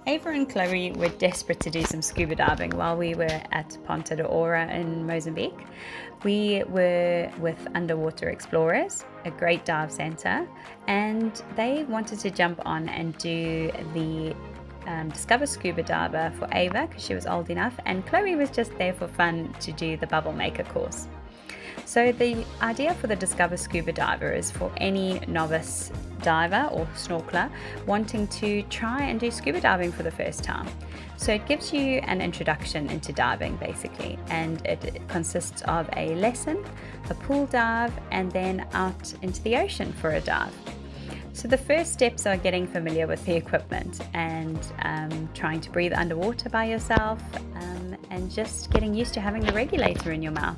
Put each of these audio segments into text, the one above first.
Ava and Chloe were desperate to do some scuba diving while we were at Ponta Do Ouro in Mozambique. We were with Underwater Explorers, a great dive centre, and they wanted to jump on and do the Discover Scuba Diver for Ava because she was old enough, and Chloe was just there for fun to do the Bubble Maker course. So the idea for the Discover Scuba Diver is for any novice diver or snorkeler wanting to try and do scuba diving for the first time. So it gives you an introduction into diving basically, and it consists of a lesson, a pool dive, and then out into the ocean for a dive. So the first steps are getting familiar with the equipment and trying to breathe underwater by yourself, and just getting used to having the regulator in your mouth.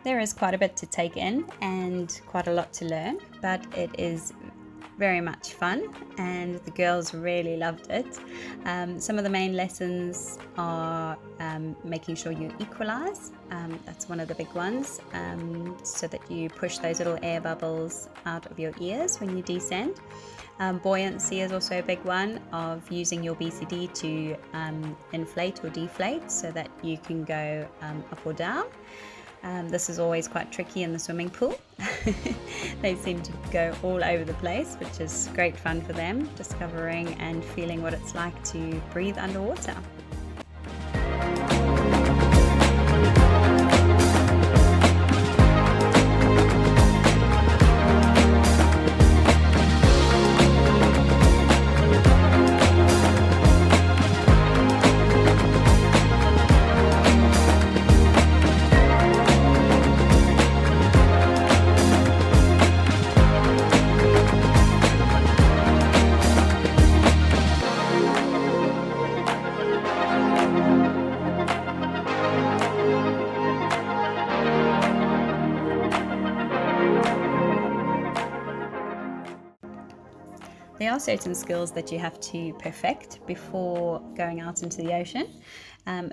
There is quite a bit to take in and quite a lot to learn, but it is very much fun and the girls really loved it. Some of the main lessons are making sure you equalize. That's one of the big ones, so that you push those little air bubbles out of your ears when you descend. Buoyancy is also a big one, of using your BCD to inflate or deflate so that you can go up or down. This is always quite tricky in the swimming pool. They seem to go all over the place, which is great fun for them, discovering and feeling what it's like to breathe underwater. There are certain skills that you have to perfect before going out into the ocean.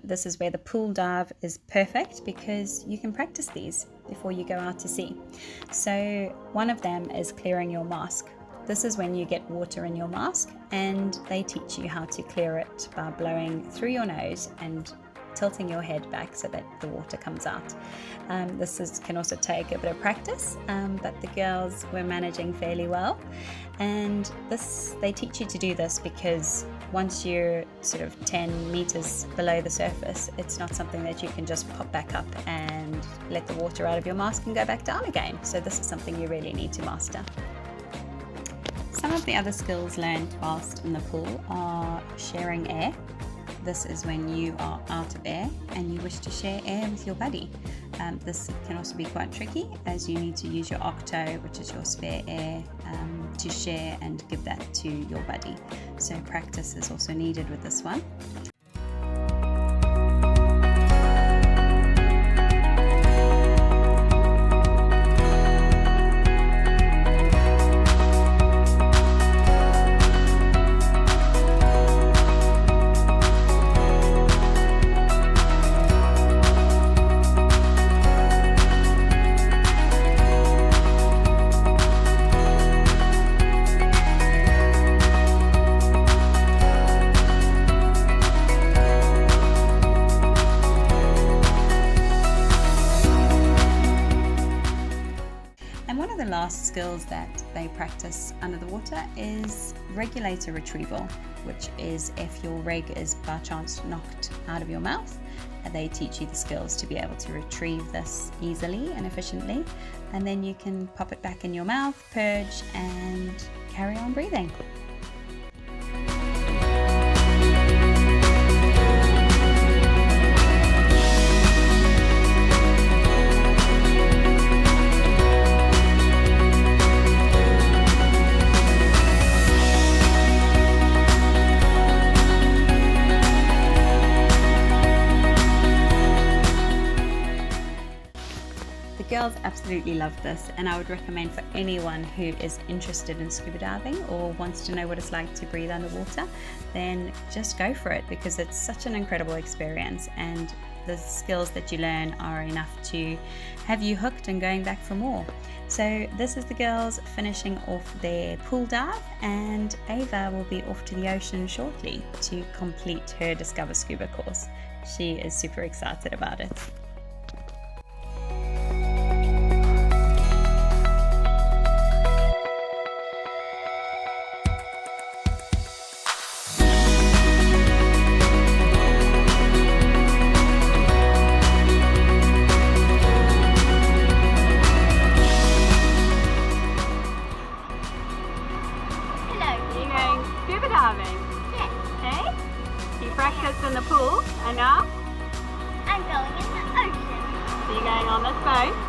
This is where the pool dive is perfect because you can practice these before you go out to sea. So one of them is clearing your mask. This is when you get water in your mask, and they teach you how to clear it by blowing through your nose and tilting your head back so that the water comes out. This can also take a bit of practice, but the girls were managing fairly well. And they teach you to do this because once you're sort of 10 meters below the surface, it's not something that you can just pop back up and let the water out of your mask and go back down again. So this is something you really need to master. Some of the other skills learned whilst in the pool are sharing air. This is when you are out of air and you wish to share air with your buddy. This can also be quite tricky, as you need to use your octo, which is your spare air, to share and give that to your buddy. So practice is also needed with this one. The last skills that they practice under the water is regulator retrieval, which is if your rig is by chance knocked out of your mouth, they teach you the skills to be able to retrieve this easily and efficiently, and then you can pop it back in your mouth, purge, and carry on breathing. girls absolutely loved this, and I would recommend for anyone who is interested in scuba diving or wants to know what it's like to breathe underwater, then just go for it, because it's such an incredible experience, and the skills that you learn are enough to have you hooked and going back for more. So this is the girls finishing off their pool dive, and Ava will be off to the ocean shortly to complete her Discover Scuba course. She is super excited about it. Scuba diving? Yes. Hey? You practiced in the pool, and now? I'm going in the ocean. So you're going on this boat?